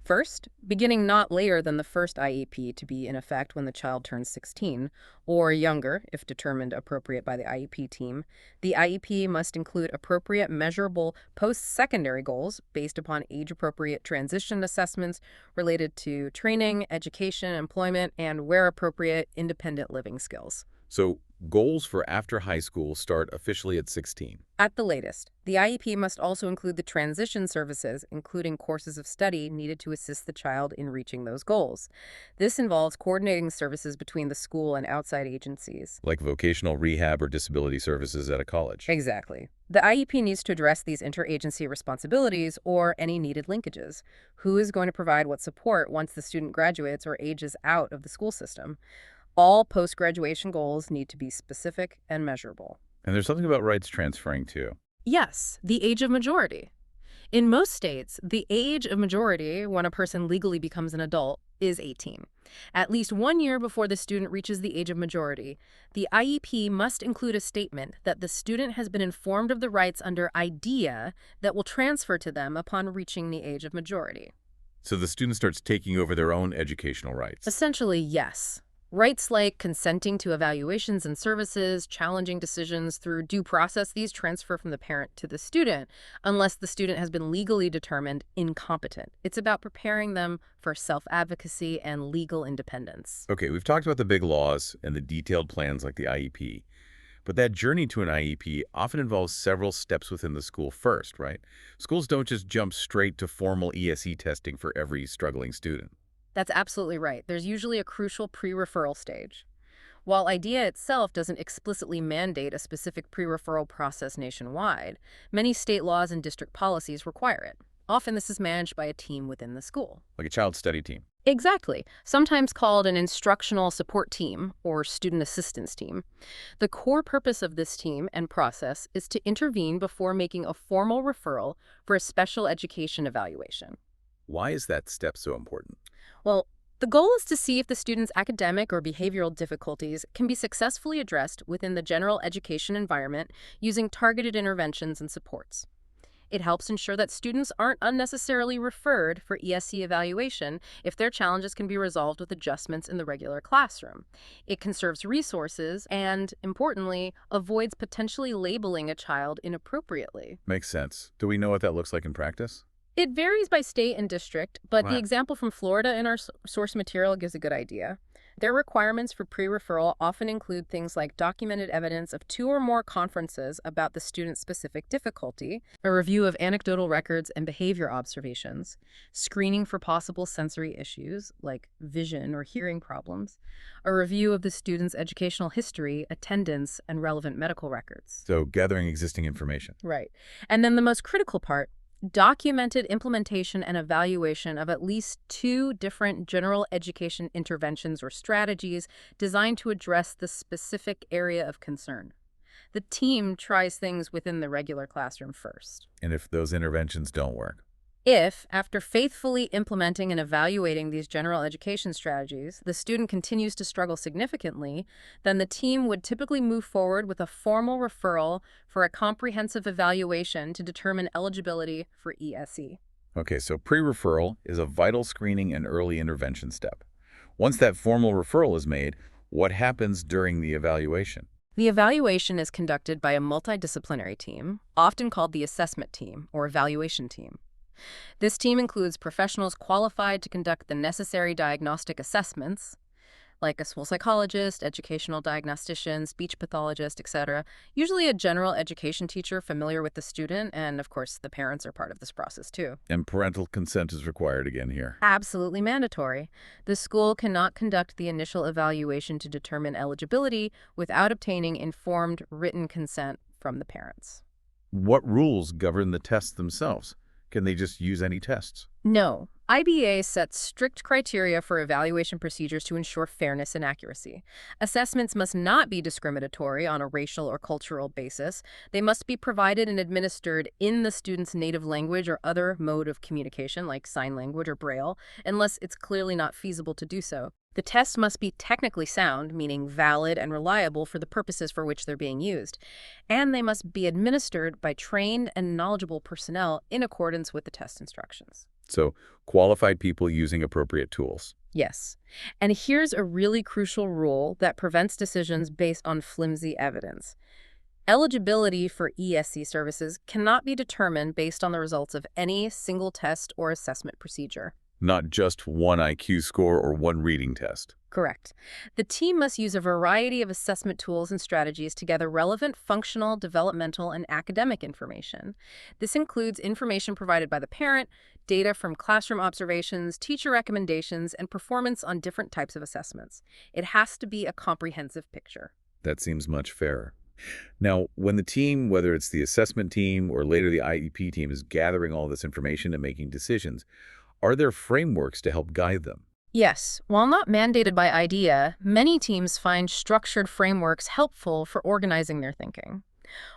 First, beginning not later than the first IEP to be in effect when the child turns 16, or younger if determined appropriate by the IEP team, the IEP must include appropriate measurable post-secondary goals based upon age-appropriate transition assessments related to training, education, employment, and, where appropriate, independent living skills. So goals for after high school start officially at 16. At the latest, the IEP must also include the transition services, including courses of study needed to assist the child in reaching those goals. This involves coordinating services between the school and outside agencies. Like vocational rehab or disability services at a college. Exactly. The IEP needs to address these interagency responsibilities or any needed linkages. Who is going to provide what support once the student graduates or ages out of the school system? All post-graduation goals need to be specific and measurable. And there's something about rights transferring too. Yes, the age of majority. In most states, the age of majority when a person legally becomes an adult is 18. At least 1 year before the student reaches the age of majority, the IEP must include a statement that the student has been informed of the rights under IDEA that will transfer to them upon reaching the age of majority. So the student starts taking over their own educational rights. Essentially, yes. Rights like consenting to evaluations and services, challenging decisions through due process, these transfer from the parent to the student unless the student has been legally determined incompetent. It's about preparing them for self-advocacy and legal independence. Okay, we've talked about the big laws and the detailed plans like the IEP, but that journey to an IEP often involves several steps within the school first, right? Schools don't just jump straight to formal ESE testing for every struggling student. That's absolutely right. There's usually a crucial pre-referral stage. While IDEA itself doesn't explicitly mandate a specific pre-referral process nationwide, many state laws and district policies require it. Often this is managed by a team within the school. Like a child study team. Exactly, sometimes called an instructional support team or student assistance team. The core purpose of this team and process is to intervene before making a formal referral for a special education evaluation. Why is that step so important? Well, the goal is to see if the student's academic or behavioral difficulties can be successfully addressed within the general education environment using targeted interventions and supports. It helps ensure that students aren't unnecessarily referred for ESE evaluation if their challenges can be resolved with adjustments in the regular classroom. It conserves resources and, importantly, avoids potentially labeling a child inappropriately. Makes sense. Do we know what that looks like in practice? It varies by state and district, but the Wow. example from Florida in our source material gives a good idea. Their requirements for pre-referral often include things like documented evidence of 2 or more conferences about the student's specific difficulty, a review of anecdotal records and behavior observations, screening for possible sensory issues like vision or hearing problems, a review of the student's educational history, attendance, and relevant medical records. So gathering existing information. Right. And then the most critical part, documented implementation and evaluation of at least 2 different general education interventions or strategies designed to address the specific area of concern. The team tries things within the regular classroom first. And if those interventions don't work? If, after faithfully implementing and evaluating these general education strategies, the student continues to struggle significantly, then the team would typically move forward with a formal referral for a comprehensive evaluation to determine eligibility for ESE. Okay, so pre-referral is a vital screening and early intervention step. Once that formal referral is made, what happens during the evaluation? The evaluation is conducted by a multidisciplinary team, often called the assessment team or evaluation team. This team includes professionals qualified to conduct the necessary diagnostic assessments, like a school psychologist, educational diagnostician, speech pathologist, etc. Usually a general education teacher familiar with the student, and of course the parents are part of this process too. And parental consent is required again here. Absolutely mandatory. The school cannot conduct the initial evaluation to determine eligibility without obtaining informed written consent from the parents. What rules govern the tests themselves? Can they just use any tests? No. IBA sets strict criteria for evaluation procedures to ensure fairness and accuracy. Assessments must not be discriminatory on a racial or cultural basis. They must be provided and administered in the student's native language or other mode of communication, like sign language or Braille, unless it's clearly not feasible to do so. The tests must be technically sound, meaning valid and reliable for the purposes for which they're being used. And they must be administered by trained and knowledgeable personnel in accordance with the test instructions. So qualified people using appropriate tools. Yes. And here's a really crucial rule that prevents decisions based on flimsy evidence. Eligibility for ESE services cannot be determined based on the results of any single test or assessment procedure. Not just one IQ score or one reading test. Correct. The team must use a variety of assessment tools and strategies to gather relevant functional, developmental, and academic information. This includes information provided by the parent, data from classroom observations, teacher recommendations, and performance on different types of assessments. It has to be a comprehensive picture. That seems much fairer. Now, when the team, whether it's the assessment team or later the IEP team, is gathering all this information and making decisions, are there frameworks to help guide them? Yes, while not mandated by IDEA, many teams find structured frameworks helpful for organizing their thinking.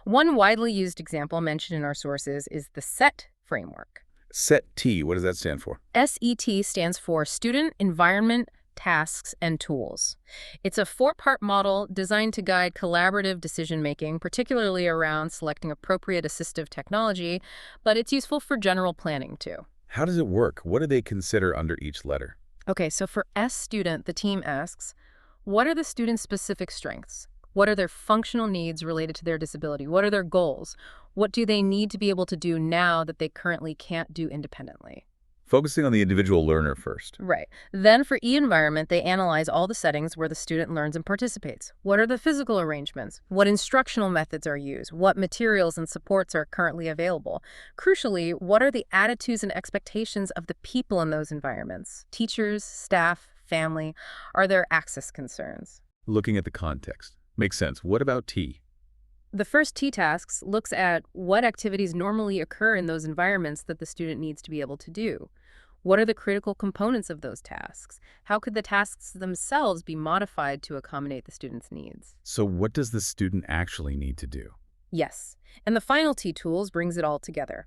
One widely used example mentioned in our sources is the SET framework. SET-T, what does that stand for? SET stands for Student, Environment, Tasks, and Tools. It's a 4-part model designed to guide collaborative decision-making, particularly around selecting appropriate assistive technology, but it's useful for general planning too. How does it work? What do they consider under each letter? Okay, so for S student, the team asks, What are the students' specific strengths? What are their functional needs related to their disability? What are their goals? What do they need to be able to do now that they currently can't do independently? Focusing on the individual learner first. Right. Then for e-environment, they analyze all the settings where the student learns and participates. What are the physical arrangements? What instructional methods are used? What materials and supports are currently available? Crucially, what are the attitudes and expectations of the people in those environments? Teachers, staff, family? Are there access concerns? Looking at the context. Makes sense. What about T? The first T tasks looks at what activities normally occur in those environments that the student needs to be able to do. What are the critical components of those tasks? How could the tasks themselves be modified to accommodate the student's needs? So what does the student actually need to do? Yes, and the final T tools brings it all together.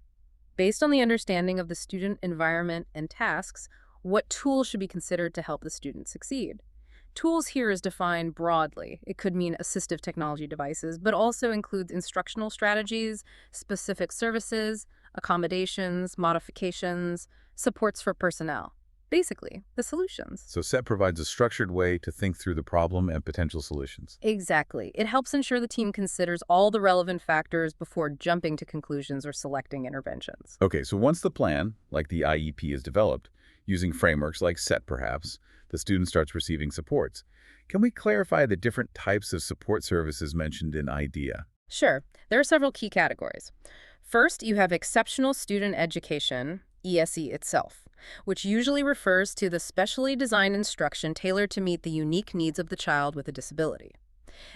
Based on the understanding of the student environment and tasks, what tools should be considered to help the student succeed? Tools here is defined broadly. It could mean assistive technology devices, but also includes instructional strategies, specific services, accommodations, modifications, supports for personnel. Basically, the solutions. So SET provides a structured way to think through the problem and potential solutions. Exactly. It helps ensure the team considers all the relevant factors before jumping to conclusions or selecting interventions. Okay, so once the plan, like the IEP, is developed, using frameworks like SET perhaps, the student starts receiving supports. Can we clarify the different types of support services mentioned in IDEA? Sure, there are several key categories. First, you have exceptional student education, ESE itself, which usually refers to the specially designed instruction tailored to meet the unique needs of the child with a disability.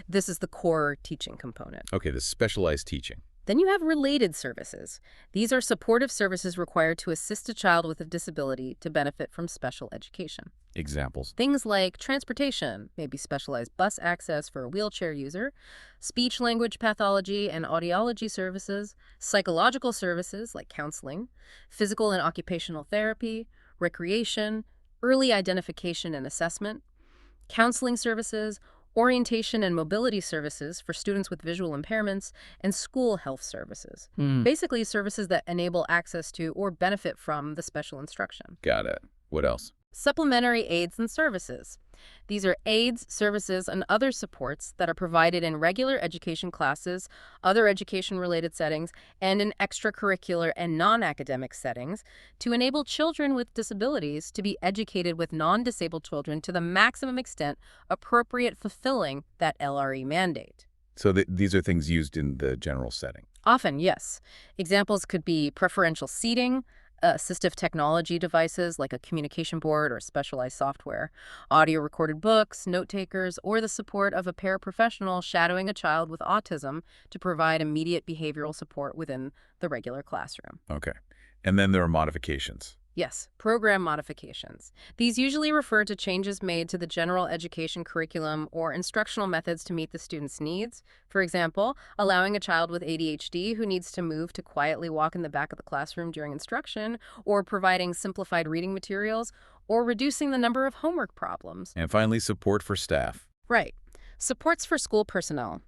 This is the core teaching component. Okay, the specialized teaching. Then you have related services. These are supportive services required to assist a child with a disability to benefit from special education. Examples. Things like transportation, maybe specialized bus access for a wheelchair user, speech-language pathology and audiology services, psychological services like counseling, physical and occupational therapy, recreation, early identification and assessment, counseling services, orientation and mobility services for students with visual impairments, and school health services. Basically, services that enable access to or benefit from the special instruction. Got it. What else? Supplementary aids and services. These are aids, services, and other supports that are provided in regular education classes, other education-related settings, and in extracurricular and non-academic settings to enable children with disabilities to be educated with non-disabled children to the maximum extent appropriate, fulfilling that LRE mandate. So these are things used in the general setting. Often, yes. Examples could be preferential seating, assistive technology devices like a communication board or specialized software, audio recorded books, note takers, or the support of a paraprofessional shadowing a child with autism to provide immediate behavioral support within the regular classroom. Okay. And then there are modifications. Yes, program modifications. These usually refer to changes made to the general education curriculum or instructional methods to meet the student's needs. For example, allowing a child with ADHD who needs to move to quietly walk in the back of the classroom during instruction, or providing simplified reading materials, or reducing the number of homework problems. And finally, support for staff. Right. Supports for school personnel.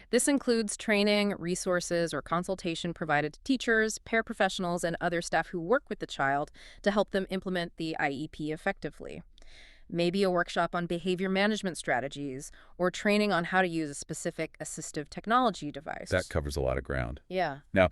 This includes training, resources, or consultation provided to teachers, paraprofessionals, and other staff who work with the child to help them implement the IEP effectively. Maybe a workshop on behavior management strategies or training on how to use a specific assistive technology device. That covers a lot of ground. Yeah. Now,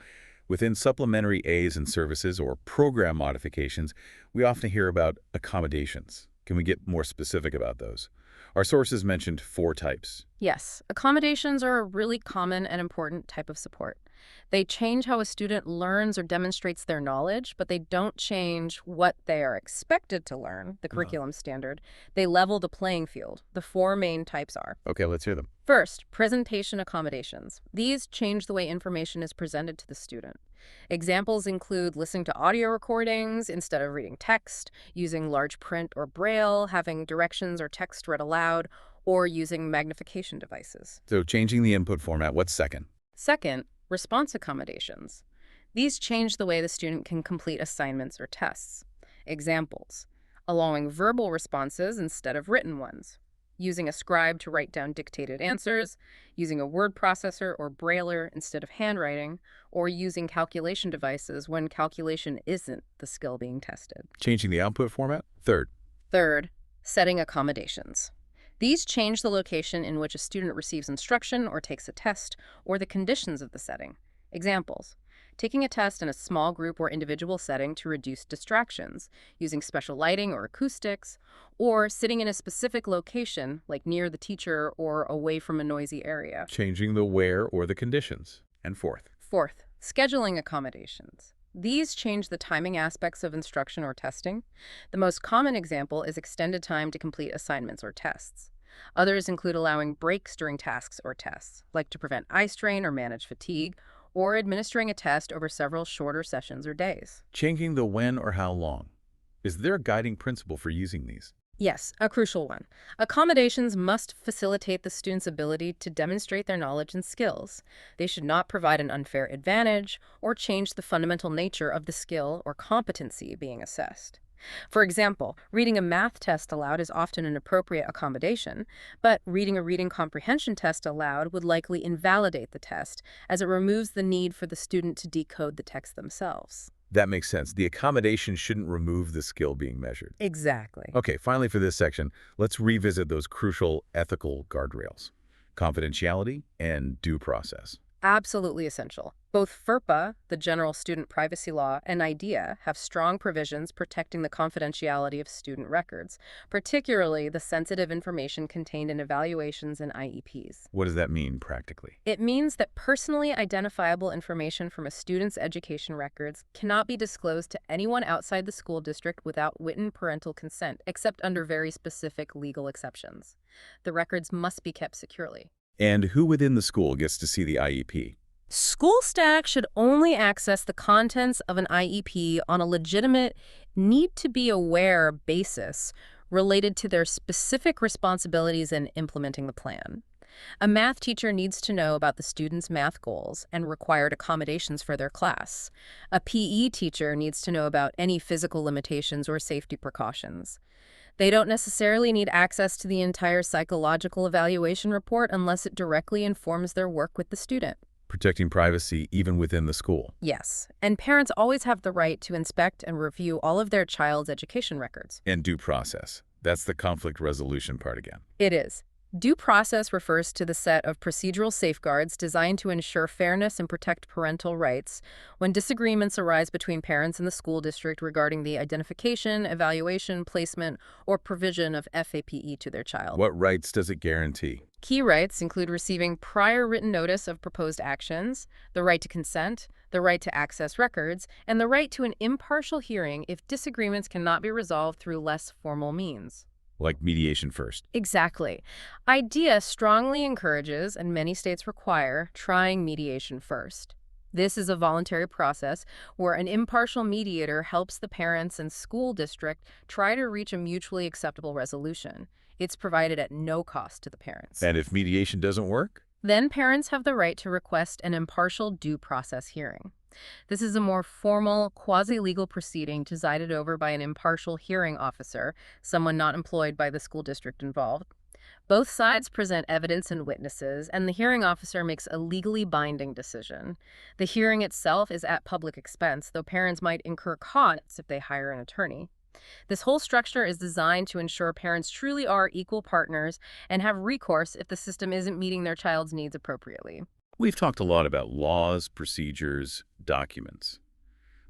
within supplementary aids and services or program modifications, we often hear about accommodations. Can we get more specific about those? Our sources mentioned 4 types. Yes, accommodations are a really common and important type of support. They change how a student learns or demonstrates their knowledge, but they don't change what they are expected to learn, the curriculum standard. They level the playing field. The 4 main types are. Okay, let's hear them. First, presentation accommodations. These change the way information is presented to the student. Examples include listening to audio recordings instead of reading text, using large print or braille, having directions or text read aloud, or using magnification devices. So changing the input format, what's second? Second, response accommodations. These change the way the student can complete assignments or tests. Examples: allowing verbal responses instead of written ones, using a scribe to write down dictated answers, using a word processor or brailer instead of handwriting, or using calculation devices when calculation isn't the skill being tested. Changing the output format? Third. Third, setting accommodations. These change the location in which a student receives instruction or takes a test, or the conditions of the setting. Examples: taking a test in a small group or individual setting to reduce distractions, using special lighting or acoustics, or sitting in a specific location, like near the teacher or away from a noisy area. Changing the where or the conditions. And fourth. Fourth, scheduling accommodations. These change the timing aspects of instruction or testing. The most common example is extended time to complete assignments or tests. Others include allowing breaks during tasks or tests, like to prevent eye strain or manage fatigue, or administering a test over several shorter sessions or days. Changing the when or how long. Is there a guiding principle for using these? Yes, a crucial one. Accommodations must facilitate the student's ability to demonstrate their knowledge and skills. They should not provide an unfair advantage or change the fundamental nature of the skill or competency being assessed. For example, reading a math test aloud is often an appropriate accommodation, but reading a reading comprehension test aloud would likely invalidate the test, as it removes the need for the student to decode the text themselves. That makes sense. The accommodation shouldn't remove the skill being measured. Exactly. Okay, finally for this section, let's revisit those crucial ethical guardrails: confidentiality and due process. Absolutely essential. Both FERPA, the General Student Privacy Law, and IDEA have strong provisions protecting the confidentiality of student records, particularly the sensitive information contained in evaluations and IEPs. What does that mean practically? It means that personally identifiable information from a student's education records cannot be disclosed to anyone outside the school district without written parental consent, except under very specific legal exceptions. The records must be kept securely. And who within the school gets to see the IEP? School staff should only access the contents of an IEP on a legitimate, need-to-be-aware basis related to their specific responsibilities in implementing the plan. A math teacher needs to know about the student's math goals and required accommodations for their class. A PE teacher needs to know about any physical limitations or safety precautions. They don't necessarily need access to the entire psychological evaluation report unless it directly informs their work with the student. Protecting privacy even within the school. Yes, and parents always have the right to inspect and review all of their child's education records. And due process. That's the conflict resolution part again. It is. Due process refers to the set of procedural safeguards designed to ensure fairness and protect parental rights when disagreements arise between parents and the school district regarding the identification, evaluation, placement, or provision of FAPE to their child. What rights does it guarantee? Key rights include receiving prior written notice of proposed actions, the right to consent, the right to access records, and the right to an impartial hearing if disagreements cannot be resolved through less formal means. Like mediation first. Exactly. IDEA strongly encourages, and many states require, trying mediation first. This is a voluntary process where an impartial mediator helps the parents and school district try to reach a mutually acceptable resolution. It's provided at no cost to the parents. And if mediation doesn't work? Then parents have the right to request an impartial due process hearing. This is a more formal, quasi-legal proceeding presided over by an impartial hearing officer, someone not employed by the school district involved. Both sides present evidence and witnesses, and the hearing officer makes a legally binding decision. The hearing itself is at public expense, though parents might incur costs if they hire an attorney. This whole structure is designed to ensure parents truly are equal partners and have recourse if the system isn't meeting their child's needs appropriately. We've talked a lot about laws, procedures, documents.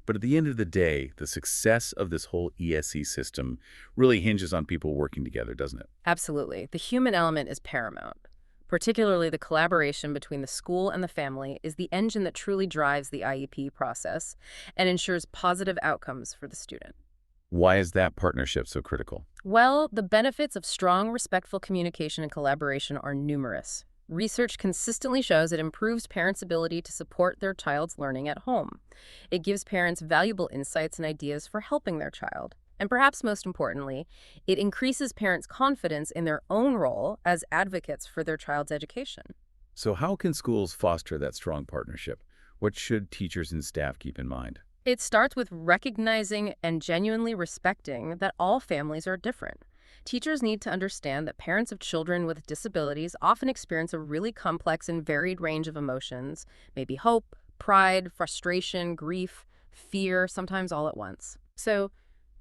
But at the end of the day, the success of this whole ESE system really hinges on people working together, doesn't it? Absolutely. The human element is paramount. Particularly the collaboration between the school and the family is the engine that truly drives the IEP process and ensures positive outcomes for the student. Why is that partnership so critical? Well, the benefits of strong, respectful communication and collaboration are numerous. Research consistently shows it improves parents' ability to support their child's learning at home. It gives parents valuable insights and ideas for helping their child. And perhaps most importantly, it increases parents' confidence in their own role as advocates for their child's education. So how can schools foster that strong partnership? What should teachers and staff keep in mind? It starts with recognizing and genuinely respecting that all families are different. Teachers need to understand that parents of children with disabilities often experience a really complex and varied range of emotions, maybe hope, pride, frustration, grief, fear, sometimes all at once. So,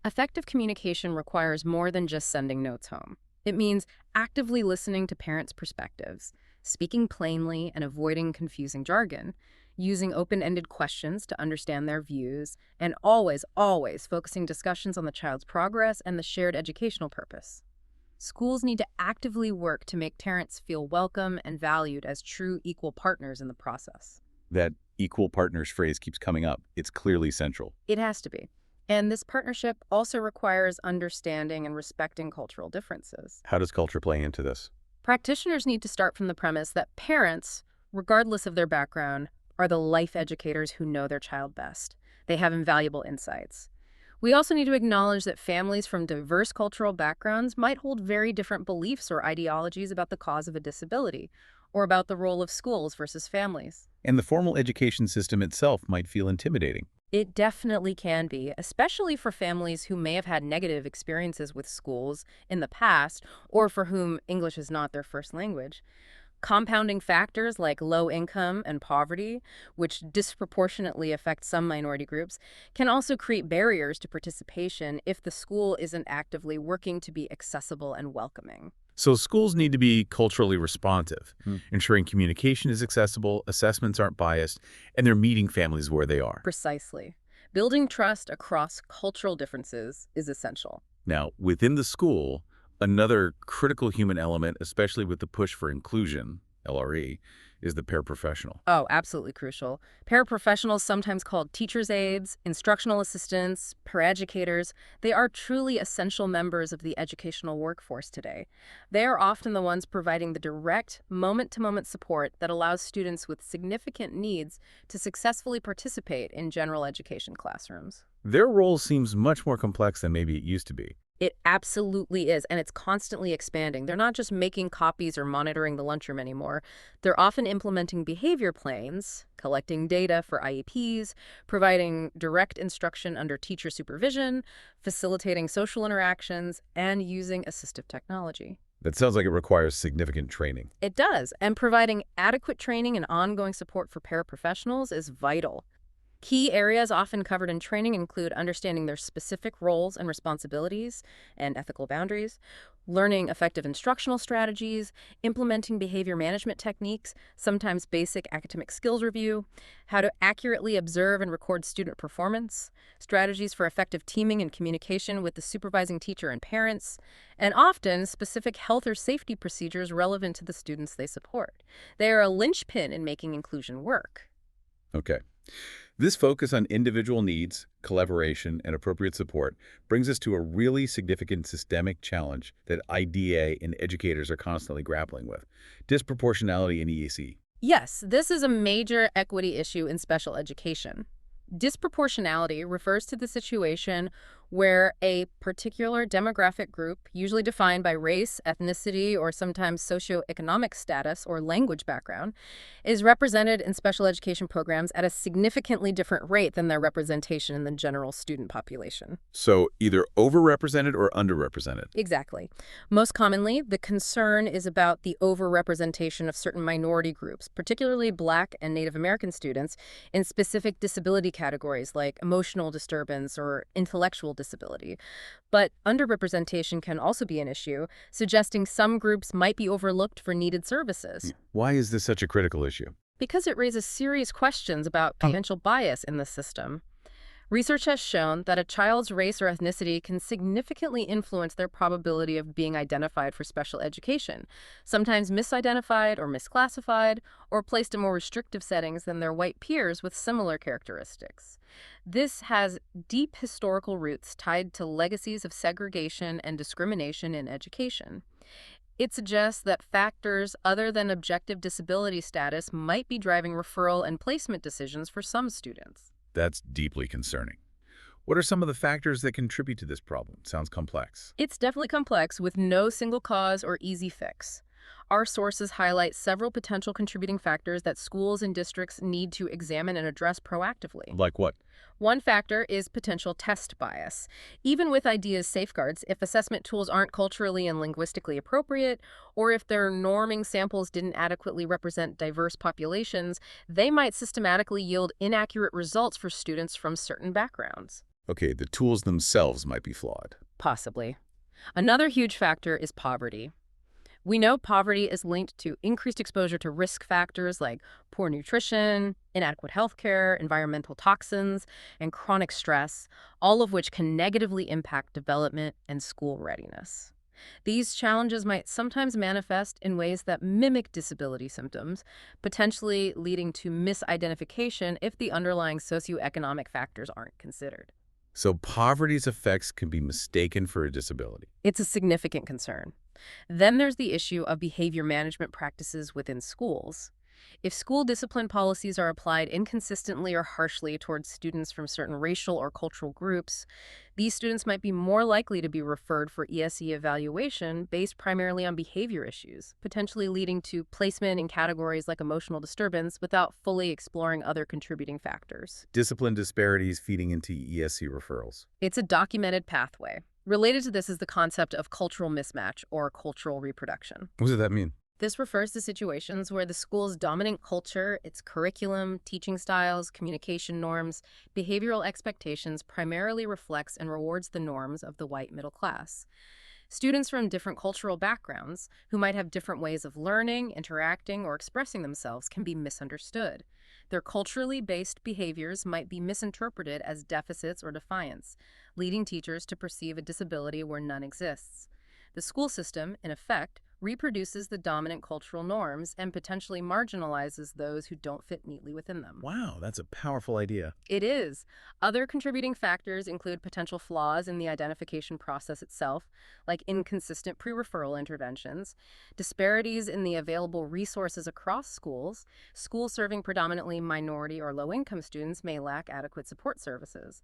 effective communication requires more than just sending notes home. It means actively listening to parents' perspectives, speaking plainly and avoiding confusing jargon, using open-ended questions to understand their views, and always, always focusing discussions on the child's progress and the shared educational purpose. Schools need to actively work to make parents feel welcome and valued as true equal partners in the process. That equal partners phrase keeps coming up. It's clearly central. It has to be. And this partnership also requires understanding and respecting cultural differences. How does culture play into this? Practitioners need to start from the premise that parents, regardless of their background, are the life educators who know their child best. They have invaluable insights. We also need to acknowledge that families from diverse cultural backgrounds might hold very different beliefs or ideologies about the cause of a disability, or about the role of schools versus families. And the formal education system itself might feel intimidating. It definitely can be, especially for families who may have had negative experiences with schools in the past or for whom English is not their first language. Compounding factors like low income and poverty, which disproportionately affect some minority groups, can also create barriers to participation if the school isn't actively working to be accessible and welcoming. So schools need to be culturally responsive, ensuring communication is accessible, assessments aren't biased, and they're meeting families where they are. Precisely. Building trust across cultural differences is essential. Now, within the school, another critical human element, especially with the push for inclusion, LRE, is the paraprofessional. Oh, absolutely crucial. Paraprofessionals, sometimes called teacher's aides, instructional assistants, paraeducators, they are truly essential members of the educational workforce today. They are often the ones providing the direct, moment-to-moment support that allows students with significant needs to successfully participate in general education classrooms. Their role seems much more complex than maybe it used to be. It absolutely is, and it's constantly expanding. They're not just making copies or monitoring the lunchroom anymore. They're often implementing behavior plans, collecting data for IEPs, providing direct instruction under teacher supervision, facilitating social interactions, and using assistive technology. That sounds like it requires significant training. It does, and providing adequate training and ongoing support for paraprofessionals is vital. Key areas often covered in training include understanding their specific roles and responsibilities and ethical boundaries, learning effective instructional strategies, implementing behavior management techniques, sometimes basic academic skills review, how to accurately observe and record student performance, strategies for effective teaming and communication with the supervising teacher and parents, and often specific health or safety procedures relevant to the students they support. They are a linchpin in making inclusion work. Okay. This focus on individual needs, collaboration, and appropriate support brings us to a really significant systemic challenge that IDEA and educators are constantly grappling with: disproportionality in EAC. Yes, this is a major equity issue in special education. Disproportionality refers to the situation where a particular demographic group, usually defined by race, ethnicity, or sometimes socioeconomic status or language background, is represented in special education programs at a significantly different rate than their representation in the general student population. So either overrepresented or underrepresented. Exactly. Most commonly, the concern is about the overrepresentation of certain minority groups, particularly Black and Native American students, in specific disability categories like emotional disturbance or intellectual disability. But underrepresentation can also be an issue, suggesting some groups might be overlooked for needed services. Why is this such a critical issue? Because it raises serious questions about potential bias in the system. Research has shown that a child's race or ethnicity can significantly influence their probability of being identified for special education, sometimes misidentified or misclassified, or placed in more restrictive settings than their white peers with similar characteristics. This has deep historical roots tied to legacies of segregation and discrimination in education. It suggests that factors other than objective disability status might be driving referral and placement decisions for some students. That's deeply concerning. What are some of the factors that contribute to this problem? Sounds complex. It's definitely complex with no single cause or easy fix. Our sources highlight several potential contributing factors that schools and districts need to examine and address proactively. Like what? One factor is potential test bias. Even with IDEA's safeguards, if assessment tools aren't culturally and linguistically appropriate, or if their norming samples didn't adequately represent diverse populations, they might systematically yield inaccurate results for students from certain backgrounds. Okay, the tools themselves might be flawed. Possibly. Another huge factor is poverty. We know poverty is linked to increased exposure to risk factors like poor nutrition, inadequate healthcare, environmental toxins, and chronic stress, all of which can negatively impact development and school readiness. These challenges might sometimes manifest in ways that mimic disability symptoms, potentially leading to misidentification if the underlying socioeconomic factors aren't considered. So poverty's effects can be mistaken for a disability. It's a significant concern. Then there's the issue of behavior management practices within schools. If school discipline policies are applied inconsistently or harshly towards students from certain racial or cultural groups, these students might be more likely to be referred for ESE evaluation based primarily on behavior issues, potentially leading to placement in categories like emotional disturbance without fully exploring other contributing factors. Discipline disparities feeding into ESC referrals. It's a documented pathway. Related to this is the concept of cultural mismatch or cultural reproduction. What does that mean? This refers to situations where the school's dominant culture, its curriculum, teaching styles, communication norms, behavioral expectations primarily reflects and rewards the norms of the white middle class. Students from different cultural backgrounds, who might have different ways of learning, interacting, or expressing themselves, can be misunderstood. Their culturally based behaviors might be misinterpreted as deficits or defiance, leading teachers to perceive a disability where none exists. The school system, in effect, reproduces the dominant cultural norms and potentially marginalizes those who don't fit neatly within them. Wow, that's a powerful idea. It is. Other contributing factors include potential flaws in the identification process itself, like inconsistent pre-referral interventions, disparities in the available resources across schools. Schools serving predominantly minority or low-income students may lack adequate support services.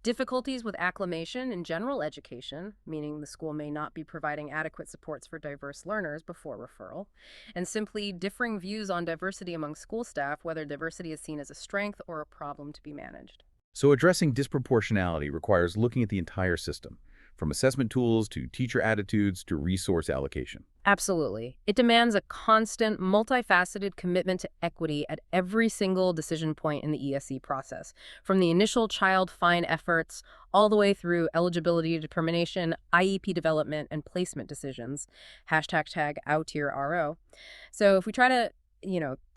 Difficulties with acclimation in general education, meaning the school may not be providing adequate supports for diverse learners before referral, and simply differing views on diversity among school staff, whether diversity is seen as a strength or a problem to be managed. So addressing disproportionality requires looking at the entire system, from assessment tools to teacher attitudes to resource allocation. Absolutely. It demands a constant, multifaceted commitment to equity at every single decision point in the ESE process, from the initial child find efforts all the way through eligibility determination, IEP development, and placement decisions. #OutTierRO. So if we try to,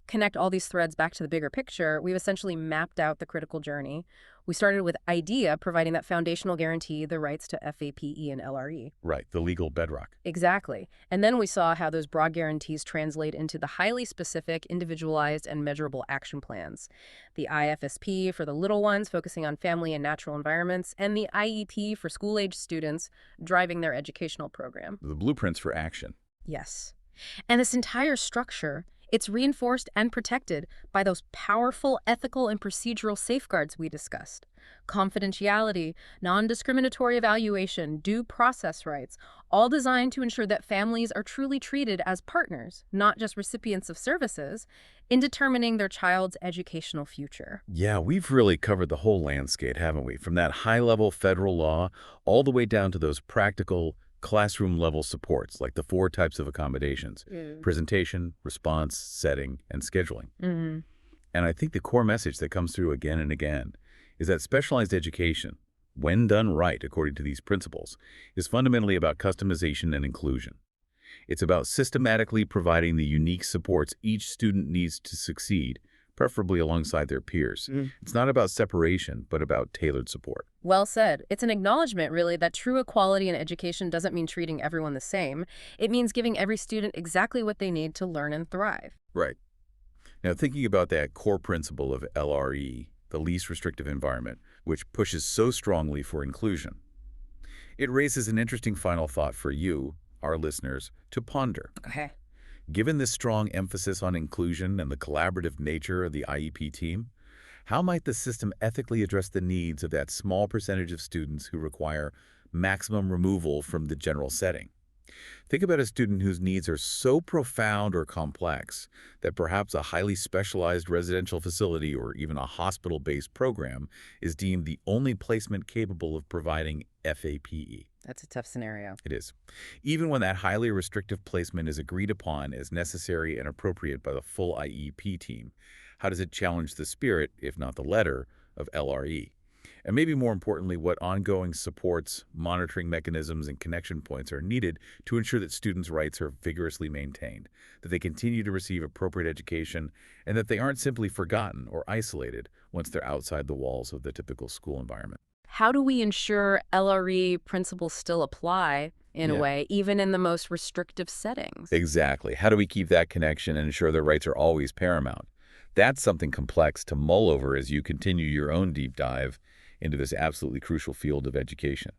connect all these threads back to the bigger picture, we've essentially mapped out the critical journey. We started with IDEA providing that foundational guarantee, the rights to FAPE and LRE. Right, the legal bedrock. Exactly. And then we saw how those broad guarantees translate into the highly specific, individualized, and measurable action plans. The IFSP for the little ones, focusing on family and natural environments, and the IEP for school-age students, driving their educational program. The blueprints for action. Yes. And this entire structure, it's reinforced and protected by those powerful ethical and procedural safeguards we discussed. Confidentiality, non-discriminatory evaluation, due process rights, all designed to ensure that families are truly treated as partners, not just recipients of services, in determining their child's educational future. Yeah, we've really covered the whole landscape, haven't we? From that high-level federal law all the way down to those practical classroom-level supports, like the 4 types of accommodations: presentation, response, setting, and scheduling. Mm-hmm. And I think the core message that comes through again and again is that specialized education, when done right according to these principles, is fundamentally about customization and inclusion. It's about systematically providing the unique supports each student needs to succeed, preferably alongside their peers. It's not about separation, but about tailored support. Well said. It's an acknowledgement, really, that true equality in education doesn't mean treating everyone the same. It means giving every student exactly what they need to learn and thrive. Right. Now, thinking about that core principle of LRE, the least restrictive environment, which pushes so strongly for inclusion, it raises an interesting final thought for you, our listeners, to ponder. Okay. Given this strong emphasis on inclusion and the collaborative nature of the IEP team, how might the system ethically address the needs of that small percentage of students who require maximum removal from the general setting? Think about a student whose needs are so profound or complex that perhaps a highly specialized residential facility or even a hospital-based program is deemed the only placement capable of providing FAPE. That's a tough scenario. It is. Even when that highly restrictive placement is agreed upon as necessary and appropriate by the full IEP team, how does it challenge the spirit, if not the letter, of LRE? And maybe more importantly, what ongoing supports, monitoring mechanisms, and connection points are needed to ensure that students' rights are vigorously maintained, that they continue to receive appropriate education, and that they aren't simply forgotten or isolated once they're outside the walls of the typical school environment. How do we ensure LRE principles still apply, in a Yeah. way, even in the most restrictive settings? Exactly. How do we keep that connection and ensure their rights are always paramount? That's something complex to mull over as you continue your own deep dive into this absolutely crucial field of education.